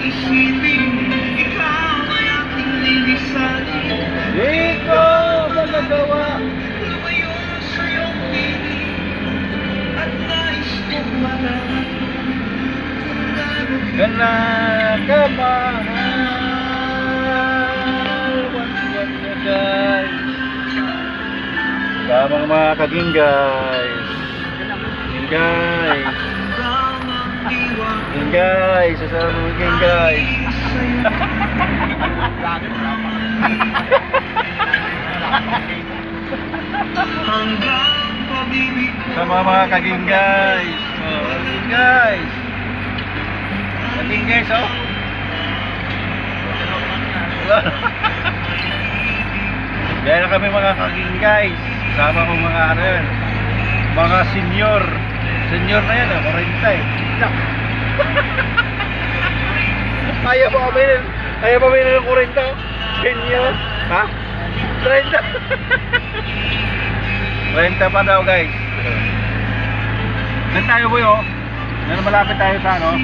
Isipin, ikaw ay aking lilisanin. Di ko magagawa. Lumayo sa iyong piling at nais kong malaman kung gano'n Gana ka mahal. Wag na guys. Tamang mga kaging guys. Yun guys. Yun guys. Sasama mo yun guys. Sama mga kaging guys. Oh, kaging guys. Kaging guys oh. Dahil na kami mga kaging guys. Sama ko mga ano yan. Mga senior. Senior na yan 40 eh. Kaya pa kami ng 40. Senior. Ha? 30. 30 pa daw guys. Saan tayo boy oh? Malapit tayo sa ano?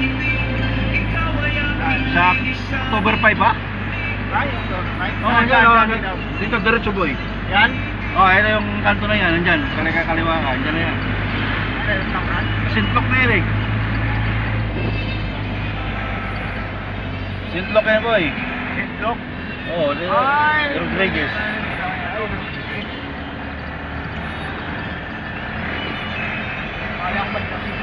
Sa October 5 ba? Oo, dito diretso boy. Yan? Oh, ito yung kanto na yan, nandyan. Kaliwa ka, nandyan na yan. Sintlok na yan eh. Sintlok yan boy. Sintlok? Oo, Rodriguez. Ayaw ba't kasi